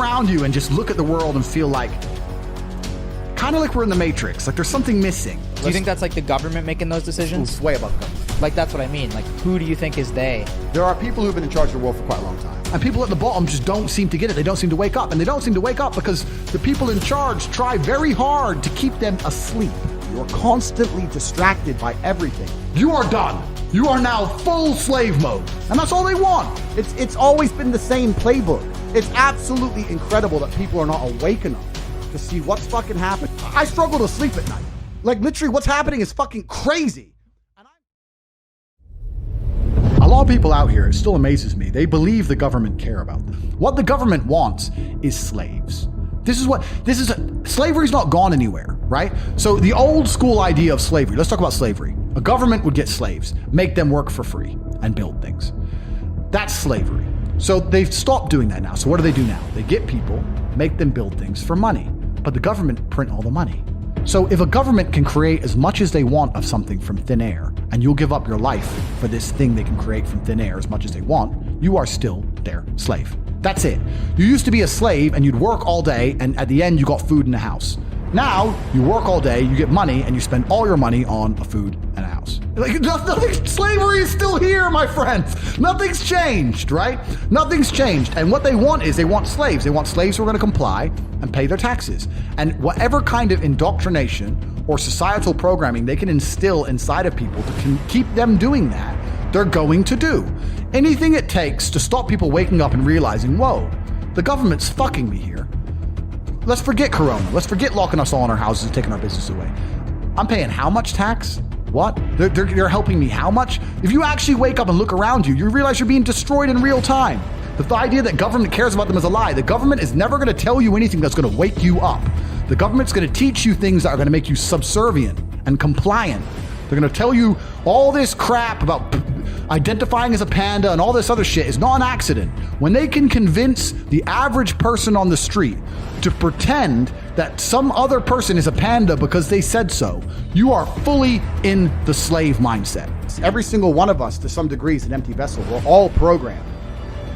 around you and just look at the world and feel like, kind of like we're in the Matrix, like there's something missing. Do you think that's like the government making those decisions? It's way above the government. Like, that's what I mean. Like, who do you think is they? There are people who've been in charge of the world for quite a long time. And people at the bottom just don't seem to get it. They don't seem to wake up. And they don't seem to wake up because the people in charge try very hard to keep them asleep. You're constantly distracted by everything. You are done. You are now full slave mode. And that's all they want. It's always been the same playbook. It's absolutely incredible that people are not awake enough to see what's fucking happening. I struggle to sleep at night. Like, literally, what's happening is fucking crazy. A lot of people out here, it still amazes me, they believe the government care about them. What the government wants is slaves. Slavery's not gone anywhere, right? So the old school idea of slavery, let's talk about slavery. A government would get slaves, make them work for free, and build things. That's slavery. So they've stopped doing that now. So what do they do now? They get people, make them build things for money, but the government print all the money. So if a government can create as much as they want of something from thin air, and you'll give up your life for this thing they can create from thin air as much as they want, you are still their slave. That's it. You used to be a slave and you'd work all day, and at the end you got food in the house. Now you work all day, you get money, and you spend all your money on a food and a house. Like, slavery is still here, my friends. Nothing's changed, right? Nothing's changed. And what they want is they want slaves. They want slaves who are going to comply and pay their taxes. And whatever kind of indoctrination or societal programming they can instill inside of people to keep them doing that, they're going to do. Anything it takes to stop people waking up and realizing, whoa, the government's fucking me here. Let's forget Corona. Let's forget locking us all in our houses and taking our business away. I'm paying how much tax? What? They're helping me how much? If you actually wake up and look around you, you realize you're being destroyed in real time. The idea that government cares about them is a lie. The government is never going to tell you anything that's going to wake you up. The government's going to teach you things that are going to make you subservient and compliant. They're going to tell you all this crap about identifying as a panda and all this other shit is not an accident. When they can convince the average person on the street to pretend that some other person is a panda because they said so, you are fully in the slave mindset. Every single one of us, to some degree, is an empty vessel. We're all programmed.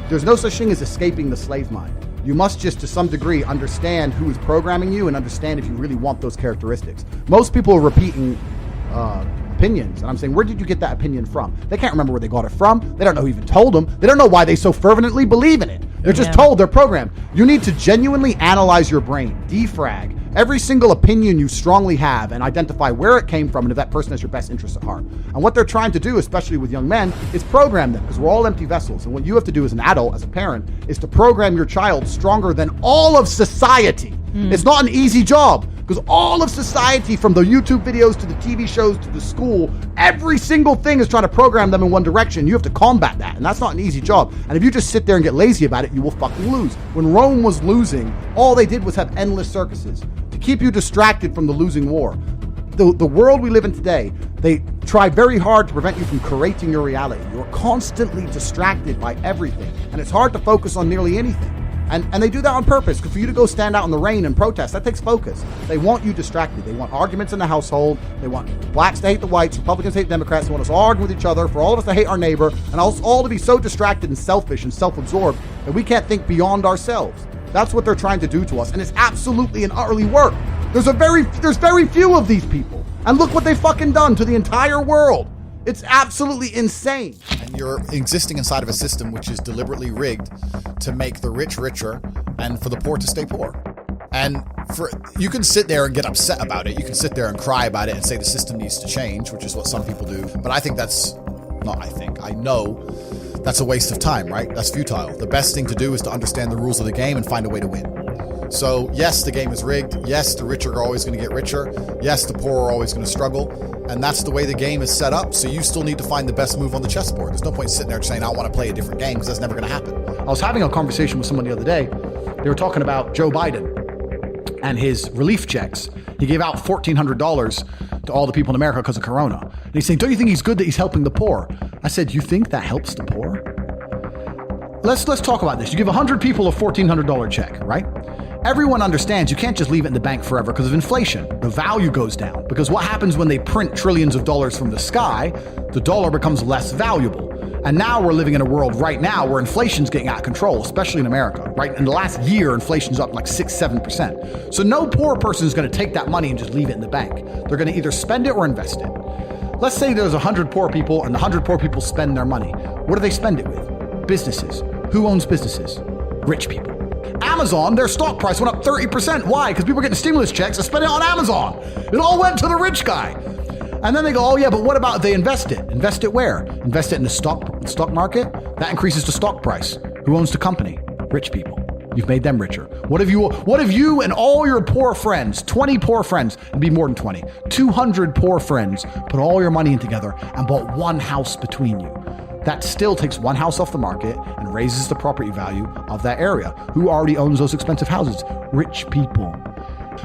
There's no such thing as escaping the slave mind. You must just, to some degree, understand who is programming you and understand if you really want those characteristics. Most people are repeating opinions, and I'm saying, where did you get that opinion from? They can't remember where they got it from. They don't know who even told them. They don't know why they so fervently believe in it. They're just told, they're programmed. You need to genuinely analyze your brain, defrag every single opinion you strongly have and identify where it came from and if that person has your best interest at heart. And what they're trying to do, especially with young men, is program them, because we're all empty vessels. And what you have to do as an adult, as a parent, is to program your child stronger than all of society. It's not an easy job, because all of society, from the YouTube videos to the TV shows to the school, every single thing is trying to program them in one direction. You have to combat that, and that's not an easy job. And if you just sit there and get lazy about it, you will fucking lose. When Rome was losing, all they did was have endless circuses to keep you distracted from the losing war. The world we live in today, they try very hard to prevent you from creating your reality. You're constantly distracted by everything, and it's hard to focus on nearly anything. And they do that on purpose, because for you to go stand out in the rain and protest, that takes focus. They want you distracted. They want arguments in the household. They want blacks to hate the whites, Republicans to hate Democrats. They want us all arguing with each other, for all of us to hate our neighbor, and us all to be so distracted and selfish and self-absorbed that we can't think beyond ourselves. That's what they're trying to do to us, and it's absolutely and utterly work. There's very few of these people, and look what they've fucking done to the entire world. It's absolutely insane. And you're existing inside of a system which is deliberately rigged to make the rich richer and for the poor to stay poor. And you can sit there and get upset about it. You can sit there and cry about it and say the system needs to change, which is what some people do. But I know that's a waste of time, right? That's futile. The best thing to do is to understand the rules of the game and find a way to win. So yes, the game is rigged. Yes, the rich are always going to get richer. Yes, the poor are always going to struggle. And that's the way the game is set up. So you still need to find the best move on the chessboard. There's no point sitting there saying, I want to play a different game, because that's never going to happen. I was having a conversation with someone the other day. They were talking about Joe Biden and his relief checks. He gave out $1,400 to all the people in America because of Corona. And he's saying, don't you think he's good that he's helping the poor? I said, you think that helps the poor? Let's talk about this. You give 100 people a $1,400 check, right? Everyone understands you can't just leave it in the bank forever because of inflation. The value goes down, because what happens when they print trillions of dollars from the sky? The dollar becomes less valuable. And now we're living in a world right now where inflation's getting out of control, especially in America, right? In the last year, inflation's up like 6-7%. So no poor person is going to take that money and just leave it in the bank. They're going to either spend it or invest it. Let's say there's 100 poor people and the 100 poor people spend their money. What do they spend it with? Businesses. Who owns businesses? Rich people. Amazon, their stock price went up 30%. Why? Because people are getting stimulus checks and spending it on Amazon. It all went to the rich guy. And then they go, oh yeah, but what about if they invest it? Invest it where? Invest it in the stock market? That increases the stock price. Who owns the company? Rich people. You've made them richer. What if you and all your poor friends, 20 poor friends, it'd be more than 20, 200 poor friends, put all your money in together and bought one house between you? That still takes one house off the market and raises the property value of that area. Who already owns those expensive houses? Rich people.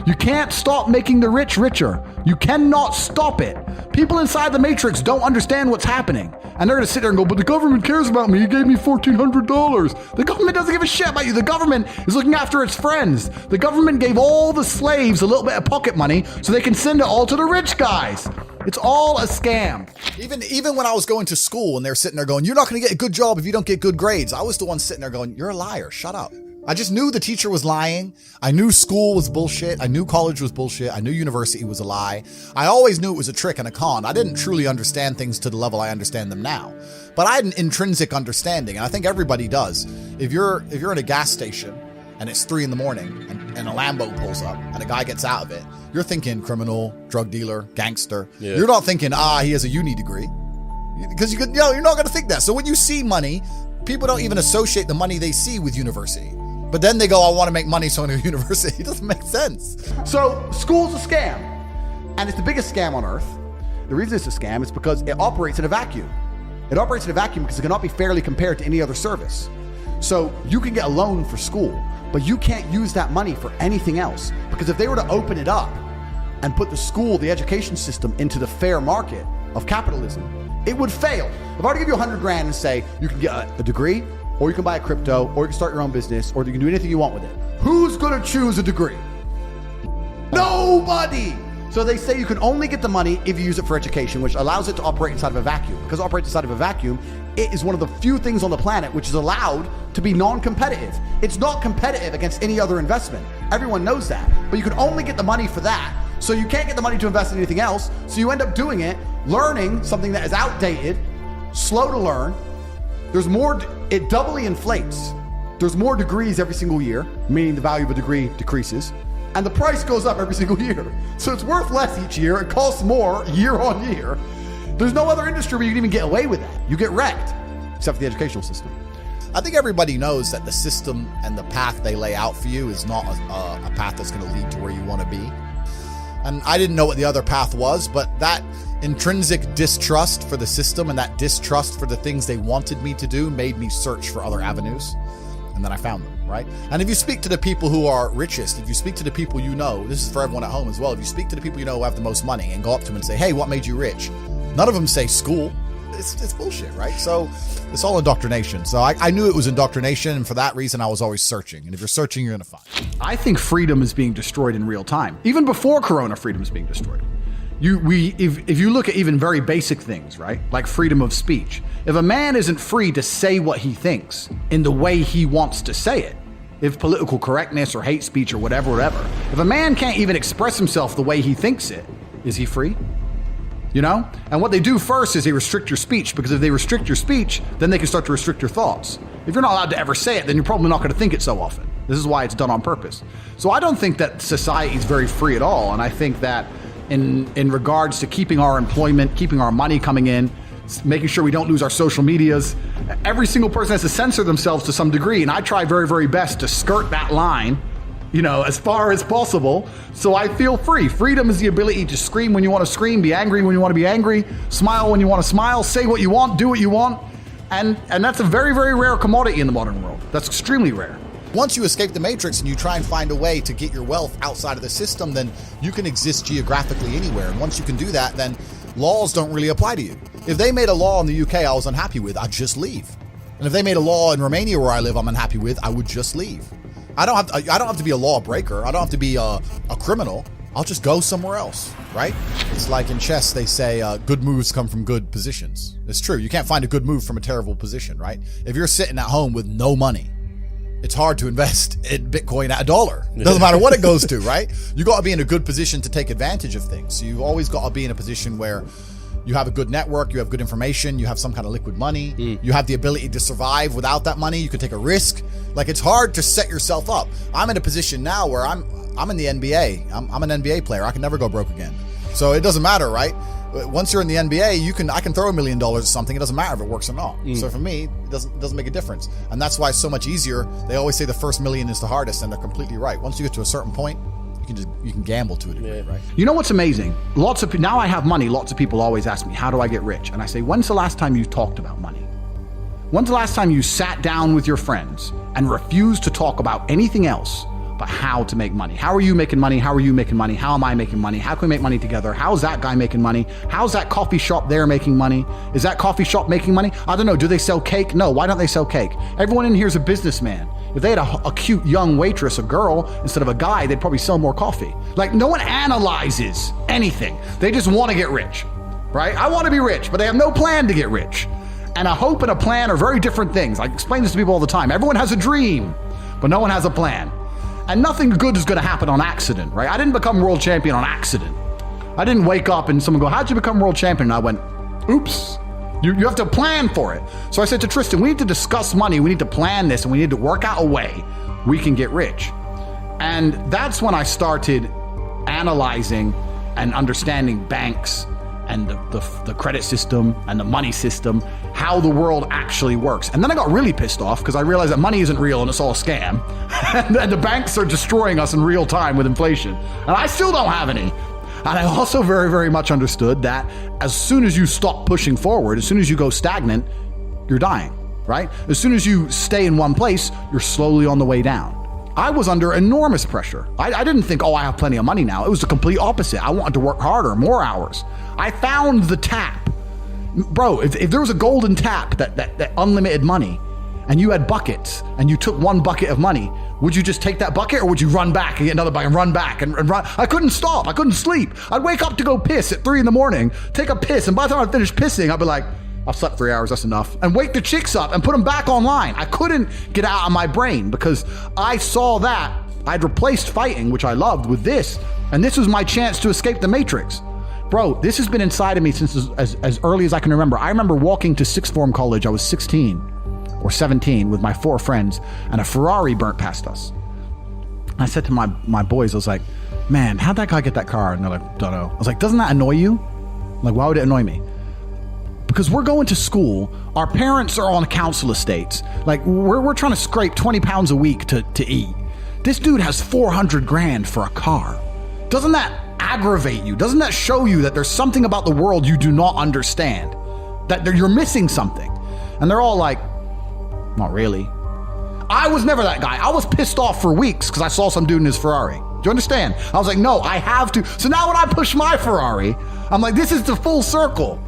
You can't stop making the rich richer. You cannot stop it. People inside the matrix don't understand what's happening. And they're going to sit there and go, but the government cares about me. He gave me $1,400. The government doesn't give a shit about you. The government is looking after its friends. The government gave all the slaves a little bit of pocket money so they can send it all to the rich guys. It's all a scam. Even when I was going to school and they're sitting there going, you're not going to get a good job if you don't get good grades, I was the one sitting there going, you're a liar. Shut up. I just knew the teacher was lying. I knew school was bullshit. I knew college was bullshit. I knew university was a lie. I always knew it was a trick and a con. I didn't truly understand things to the level I understand them now. But I had an intrinsic understanding, and I think everybody does. If you're in a gas station and it's 3 a.m. and a Lambo pulls up and a guy gets out of it, you're thinking criminal, drug dealer, gangster. Yeah. You're not thinking, he has a uni degree. Because you're not going to think that. So when you see money, people don't even associate the money they see with university. But then they go, I want to make money, so I'm going to university. It doesn't make sense. So school's a scam. And it's the biggest scam on earth. The reason it's a scam is because it operates in a vacuum. It operates in a vacuum because it cannot be fairly compared to any other service. So you can get a loan for school, but you can't use that money for anything else. Because if they were to open it up and put the school, the education system, into the fair market of capitalism, it would fail. If I were to give you $100,000 and say you can get a degree, or you can buy a crypto, or you can start your own business, or you can do anything you want with it. Who's gonna choose a degree? Nobody! So they say you can only get the money if you use it for education, which allows it to operate inside of a vacuum. Because it operates inside of a vacuum, it is one of the few things on the planet which is allowed to be non-competitive. It's not competitive against any other investment. Everyone knows that. But you can only get the money for that. So you can't get the money to invest in anything else. So you end up doing it, learning something that is outdated, slow to learn. There's more, it doubly inflates. There's more degrees every single year, meaning the value of a degree decreases, and the price goes up every single year. So it's worth less each year. It costs more year on year. There's no other industry where you can even get away with that. You get wrecked, except for the educational system. I think everybody knows that the system and the path they lay out for you is not a path that's going to lead to where you want to be. And I didn't know what the other path was, but that intrinsic distrust for the system and that distrust for the things they wanted me to do made me search for other avenues. And then I found them, right? And if you speak to the people who are richest, if you speak to the people you know, this is for everyone at home as well, if you speak to the people you know who have the most money and go up to them and say, hey, what made you rich? None of them say school. It's bullshit, right? So it's all indoctrination. So I knew it was indoctrination, and for that reason, I was always searching. And if you're searching, you're going to find. I think freedom is being destroyed in real time. Even before Corona, freedom is being destroyed. If you look at even very basic things, right? Like freedom of speech. If a man isn't free to say what he thinks in the way he wants to say it, if political correctness or hate speech or whatever, if a man can't even express himself the way he thinks it, is he free? You know? And what they do first is they restrict your speech, because if they restrict your speech, then they can start to restrict your thoughts. If you're not allowed to ever say it, then you're probably not going to think it so often. This is why it's done on purpose. So I don't think that society is very free at all. And I think that in regards to keeping our employment, keeping our money coming in, making sure we don't lose our social medias, every single person has to censor themselves to some degree. And I try very, very best to skirt that line, you know, as far as possible, so I feel free. Freedom is the ability to scream when you want to scream, be angry when you want to be angry, smile when you want to smile, say what you want, do what you want. And that's a very, very rare commodity in the modern world. That's extremely rare. Once you escape the matrix and you try and find a way to get your wealth outside of the system, then you can exist geographically anywhere. And once you can do that, then laws don't really apply to you. If they made a law in the UK I was unhappy with, I'd just leave. And if they made a law in Romania where I live I'm unhappy with, I would just leave. I don't have to be a law breaker. I don't have to be a criminal. I'll just go somewhere else. right? It's like in chess, they say good moves come from good positions. It's true. You can't find a good move from a terrible position, right? If you're sitting at home with no money, it's hard to invest in Bitcoin at $1. Doesn't matter what it goes to, right? You got to be in a good position to take advantage of things. So you've always got to be in a position where you have a good network, you have good information, you have some kind of liquid money, you have the ability to survive without that money, you can take a risk. Like, it's hard to set yourself up. I'm in a position now where I'm in the NBA. I'm an NBA player. I can never go broke again. So it doesn't matter, right? Once you're in the NBA, I can throw $1 million at something. It doesn't matter if it works or not. So for me, it doesn't make a difference. And that's why it's so much easier. They always say the first million is the hardest, and they're completely right. Once you get to a certain point, you can gamble to a degree, right? You know what's amazing? Now I have money. Lots of people always ask me, how do I get rich? And I say, when's the last time you talked about money? When's the last time you sat down with your friends and refused to talk about anything else but how to make money? How are you making money? How are you making money? How am I making money? How can we make money together? How's that guy making money? How's that coffee shop there making money? Is that coffee shop making money? I don't know. Do they sell cake? No. Why don't they sell cake? Everyone in here is a businessman. If they had a cute young waitress, a girl, instead of a guy, they'd probably sell more coffee. Like, no one analyzes anything. They just want to get rich, right? I want to be rich, but they have no plan to get rich. And a hope and a plan are very different things. I explain this to people all the time. Everyone has a dream, but no one has a plan. And nothing good is going to happen on accident, right? I didn't become world champion on accident. I didn't wake up and someone go, how'd you become world champion? And I went, oops. You have to plan for it. So I said to Tristan, we need to discuss money. We need to plan this, and we need to work out a way we can get rich. And that's when I started analyzing and understanding banks and the credit system and the money system, how the world actually works. And then I got really pissed off because I realized that money isn't real and it's all a scam. And the banks are destroying us in real time with inflation. And I still don't have any. And I also very, very much understood that as soon as you stop pushing forward, as soon as you go stagnant, you're dying, right? As soon as you stay in one place, you're slowly on the way down. I was under enormous pressure. I didn't think, I have plenty of money now. It was the complete opposite. I wanted to work harder, more hours. I found the tap. Bro, if there was a golden tap that unlimited money, and you had buckets, and you took one bucket of money, would you just take that bucket, or would you run back and get another bucket and run back and run? I couldn't stop. I couldn't sleep. I'd wake up to go piss at 3 a.m, take a piss, and by the time I finished pissing, I'd be like, I've slept 3 hours, that's enough. And wake the chicks up and put them back online. I couldn't get out of my brain because I saw that I'd replaced fighting, which I loved, with this. And this was my chance to escape the matrix. Bro, this has been inside of me since as early as I can remember. I remember walking to sixth form college. I was 16 or 17 with my 4 friends, and a Ferrari burnt past us. I said to my boys, I was like, man, how'd that guy get that car? And they're like, don't know. I was like, doesn't that annoy you? I'm like, why would it annoy me? Because we're going to school, our parents are on council estates. Like, we're trying to scrape 20 pounds a week to eat. This dude has 400 grand for a car. Doesn't that aggravate you? Doesn't that show you that there's something about the world you do not understand? That you're missing something? And they're all like, not really. I was never that guy. I was pissed off for weeks because I saw some dude in his Ferrari. Do you understand? I was like, no, I have to. So now when I push my Ferrari, I'm like, this is the full circle.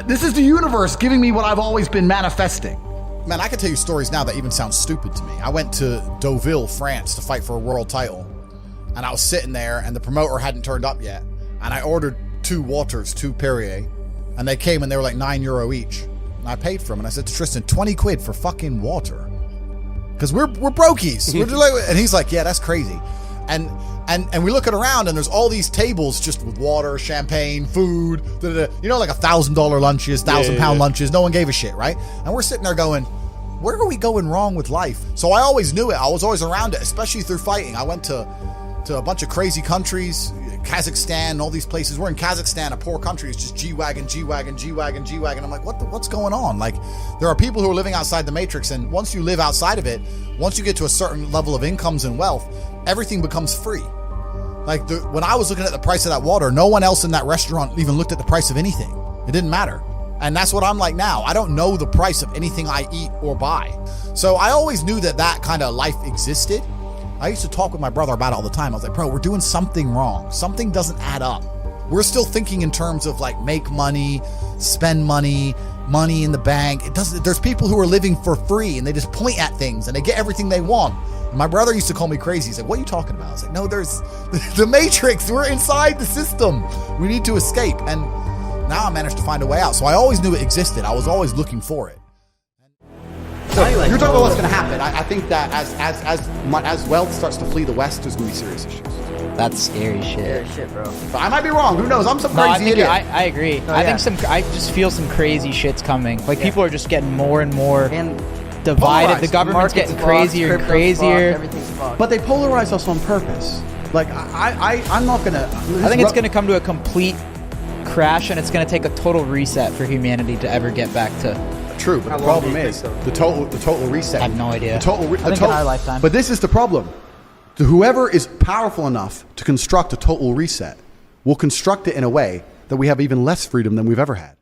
This is the universe giving me what I've always been manifesting. Man, I can tell you stories now that even sound stupid to me. I went to Deauville, France to fight for a world title. And I was sitting there and the promoter hadn't turned up yet. And I ordered 2 waters, 2 Perrier. And they came and they were like €9 each. And I paid for them. And I said to Tristan, 20 quid for fucking water. Because we're brokies. And he's like, yeah, that's crazy. And we look around and there's all these tables just with water, champagne, food, you know, like $1,000 lunches, £1,000 lunches. No one gave a shit, right? And we're sitting there going, where are we going wrong with life? So I always knew it. I was always around it, especially through fighting. I went to a bunch of crazy countries, Kazakhstan, all these places. We're in Kazakhstan, a poor country. It's just G-Wagon, G-Wagon, G-Wagon, G-Wagon. I'm like, what's going on? Like, there are people who are living outside the matrix, and once you live outside of it, once you get to a certain level of incomes and wealth, everything becomes free. Like, when I was looking at the price of that water, no one else in that restaurant even looked at the price of anything. It didn't matter. And that's what I'm like now. I don't know the price of anything I eat or buy. So I always knew that kind of life existed. I used to talk with my brother about it all the time. I was like, bro, we're doing something wrong. Something doesn't add up. We're still thinking in terms of like make money, spend money, money in the bank. There's people who are living for free and they just point at things and they get everything they want. My brother used to call me crazy. He's like, what are you talking about? I was like, no, there's the Matrix. We're inside the system. We need to escape. And now I managed to find a way out. So I always knew it existed. I was always looking for it. So you're talking about what's going to happen. I think that as wealth starts to flee the West, there's going to be serious issues. That's scary shit. Yeah, shit, bro. But I might be wrong. Who knows? I'm some No, I crazy think idiot. I agree. I think I just feel some crazy shit's coming. Like people are just getting more and more And divided. polarized. The government's market's getting fucked, crazier and crypto's crazier. fucked, everything's fucked. But they polarize us on purpose. Like I'm not gonna. I think it's going to come to a complete crash, and it's going to take a total reset for humanity to ever get back to. True, but How the long do problem you think is so? the total reset. I have no idea. The total. I think in our lifetime. But this is the problem. Whoever is powerful enough to construct a total reset will construct it in a way that we have even less freedom than we've ever had.